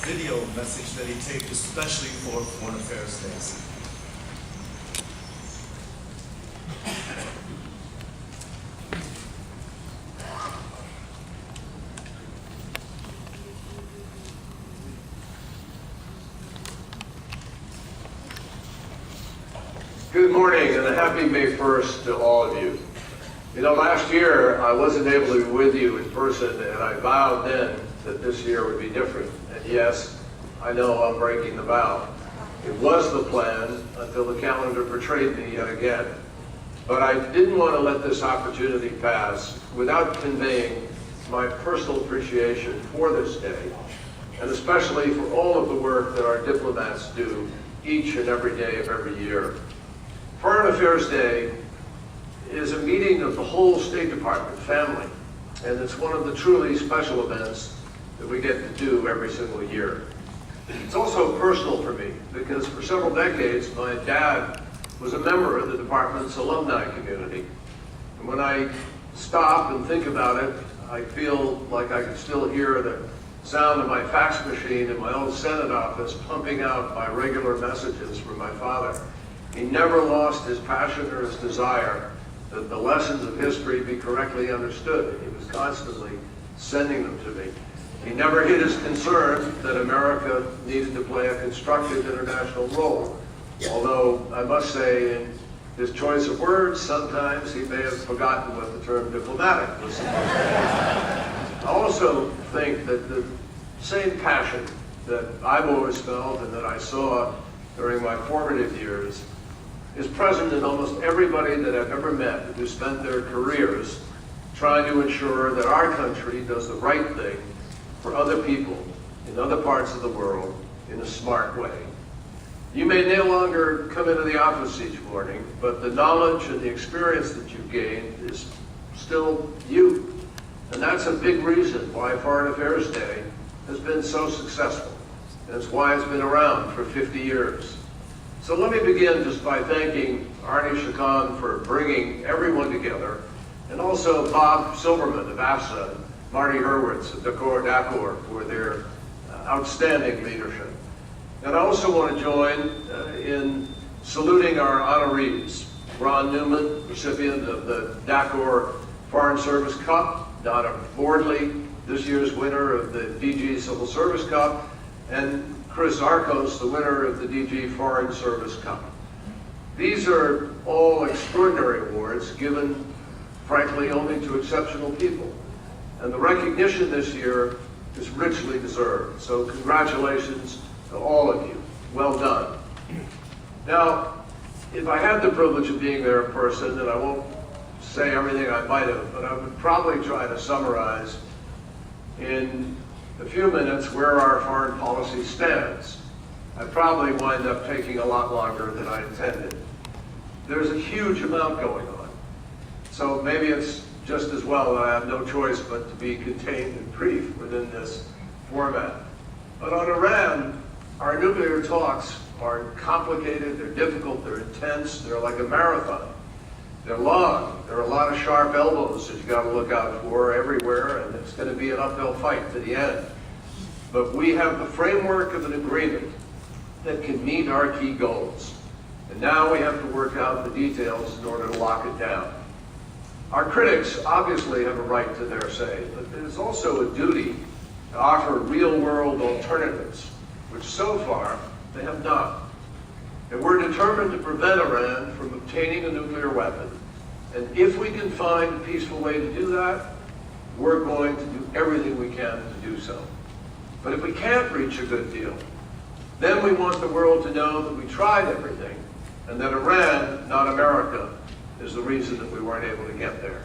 video message that he taped especially for Foreign Affairs Days. Good morning and a happy May 1st to all of you. You know, last year I wasn't able to be with you in person, and I vowed then that this year would be different. And yes, I know I'm breaking the vow. It was the plan until the calendar betrayed me yet again. But I didn't want to let this opportunity pass without conveying my personal appreciation for this day, and especially for all of the work that our diplomats do each and every day of every year. Foreign Affairs Day is a meeting of the whole State Department family, and it's one of the truly special events that we get to do every single year. It's also personal for me because for several decades my dad was a member of the department's alumni community. And when I stop and think about it, I feel like I can still hear the sound of my fax machine in my old Senate office pumping out my regular messages from my father. He never lost his passion or his desire that the lessons of history be correctly understood. He was constantly sending them to me. He never hid his concern that America needed to play a constructive international role. Although I must say, in his choice of words, sometimes he may have forgotten what the term diplomatic was supposed to be. I also think that the same passion that I've always felt and that I saw during my formative years is present in almost everybody that I've ever met who spent their careers trying to ensure that our country does the right thing for other people in other parts of the world in a smart way. You may no longer come into the office each morning, but the knowledge and the experience that you've gained is still you. And that's a big reason why Foreign Affairs Day has been so successful. And it's why it's been around for 50 years. So let me begin just by thanking Arnie Chacon for bringing everyone together, and also Bob Silverman of AFSA, and Marty Hurwitz of D'accord for their outstanding leadership. And I also want to join in saluting our honorees, Ron Newman, recipient of the D'accord Foreign Service Cup, Donna Bordley, this year's winner of the DG Civil Service Cup, and Chris Arcos, the winner of the DG Foreign Service Cup. These are all extraordinary awards given, frankly, only to exceptional people. And the recognition this year is richly deserved. So congratulations to all of you. Well done. Now, if I had the privilege of being there in person, and I won't say everything I might have, but I would probably try to summarize in a few minutes where our foreign policy stands. I'd probably wind up taking a lot longer than I intended. There's a huge amount going on. So maybe it's just as well that I have no choice but to be contained and brief within this format. But on Iran, our nuclear talks are complicated, they're difficult, they're intense, they're like a marathon. They're long. There are a lot of sharp elbows that you got to look out for everywhere, and it's going to be an uphill fight to the end. But we have the framework of an agreement that can meet our key goals. And now we have to work out the details in order to lock it down. Our critics obviously have a right to their say, but there's also a duty to offer real-world alternatives, which so far they have not. And we're determined to prevent Iran from obtaining a nuclear weapon. And if we can find a peaceful way to do that, we're going to do everything we can to do so. But if we can't reach a good deal, then we want the world to know that we tried everything, and that Iran, not America, is the reason that we weren't able to get there.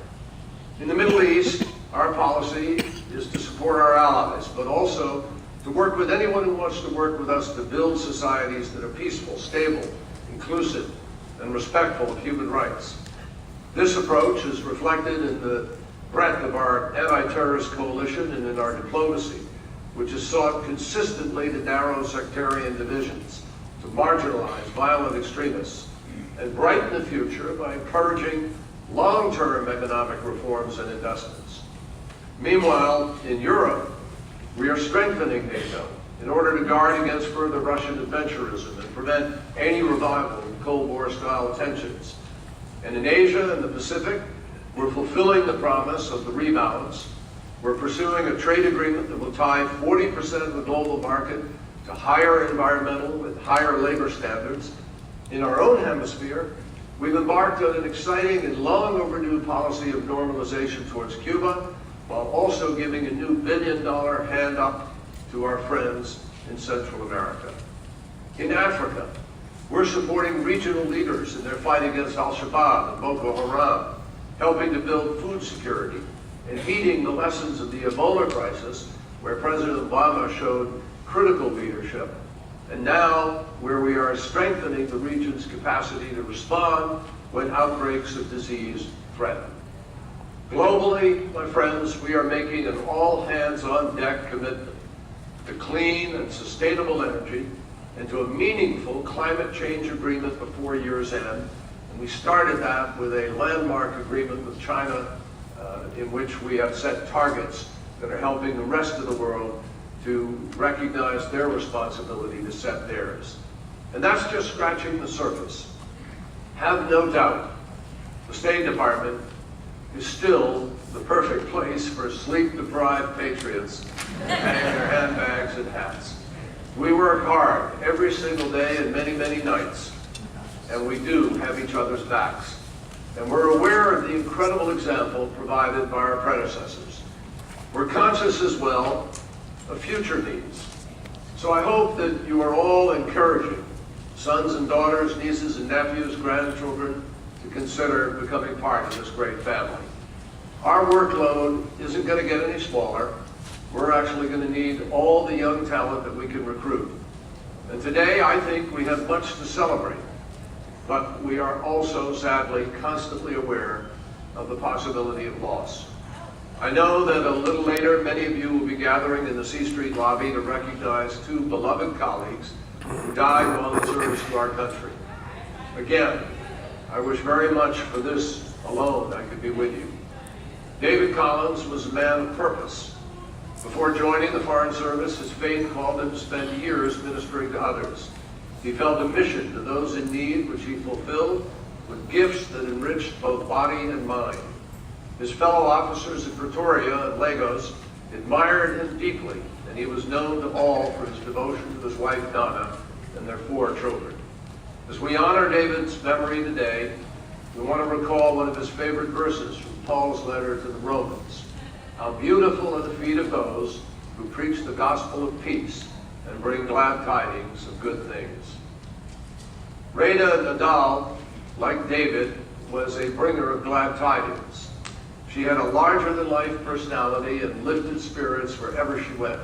In the Middle East, our policy is to support our allies, but also to work with anyone who wants to work with us to build societies that are peaceful, stable, inclusive, and respectful of human rights. This approach is reflected in the breadth of our anti-terrorist coalition and in our diplomacy, which has sought consistently to narrow sectarian divisions, to marginalize violent extremists, and brighten the future by encouraging long-term economic reforms and investments. Meanwhile, in Europe, We are strengthening NATO in order to guard against further Russian adventurism and prevent any revival of Cold War-style tensions. And in Asia and the Pacific, we're fulfilling the promise of the rebalance. We're pursuing a trade agreement that will tie 40% of the global market to higher environmental and higher labor standards. In our own hemisphere, we've embarked on an exciting and long overdue policy of normalization towards Cuba, while also giving a new billion-dollar hand up to our friends in Central America. In Africa, we're supporting regional leaders in their fight against Al-Shabaab and Boko Haram, helping to build food security, and heeding the lessons of the Ebola crisis, where President Obama showed critical leadership, and now where we are strengthening the region's capacity to respond when outbreaks of disease threaten. Globally, my friends, we are making an all-hands-on-deck commitment to clean and sustainable energy and to a meaningful climate change agreement before year's end. And we started that with a landmark agreement with China in which we have set targets that are helping the rest of the world to recognize their responsibility to set theirs. And that's just scratching the surface. Have no doubt, the State Department is still the perfect place for sleep-deprived patriots to hang their handbags and hats. We work hard every single day and many, many nights, and we do have each other's backs. And we're aware of the incredible example provided by our predecessors. We're conscious as well of future needs. So I hope that you are all encouraging sons and daughters, nieces and nephews, grandchildren, to consider becoming part of this great family. Our workload isn't going to get any smaller. We're actually going to need all the young talent that we can recruit. And today, I think we have much to celebrate, but we are also, sadly, constantly aware of the possibility of loss. I know that a little later, many of you will be gathering in the C Street lobby to recognize two beloved colleagues who died while in service to our country. Again, I wish very much for this alone I could be with you. David Collins was a man of purpose. Before joining the Foreign Service, his faith called him to spend years ministering to others. He felt a mission to those in need, which he fulfilled with gifts that enriched both body and mind. His fellow officers in Pretoria and Lagos admired him deeply, and he was known to all for his devotion to his wife Donna and their 4 children. As we honor David's memory today, we want to recall one of his favorite verses from Paul's letter to the Romans. How beautiful are the feet of those who preach the gospel of peace and bring glad tidings of good things. Reda Nadal, like David, was a bringer of glad tidings. She had a larger-than-life personality and lifted spirits wherever she went.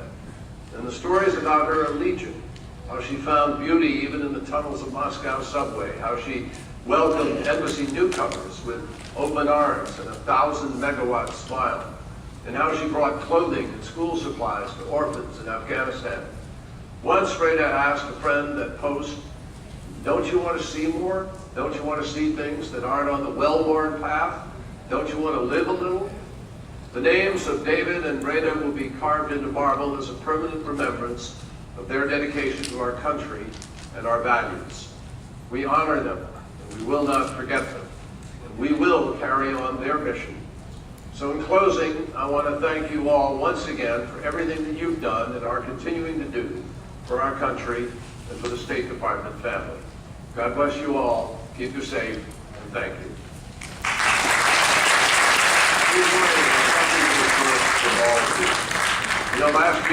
And the stories about her are legion. How she found beauty even in the tunnels of Moscow subway. How she welcomed embassy newcomers with open arms and a 1,000-megawatt smile. And how she brought clothing and school supplies to orphans in Afghanistan. Once Reda asked a friend at Post, "Don't you want to see more? Don't you want to see things that aren't on the well-worn path? Don't you want to live a little?" The names of David and Reda will be carved into marble as a permanent remembrance of their dedication to our country and our values. We honor them, and we will not forget them, and we will carry on their mission. So in closing, I want to thank you all once again for everything that you've done and are continuing to do for our country and for the State Department family. God bless you all, keep you safe, and thank you. You know, last year,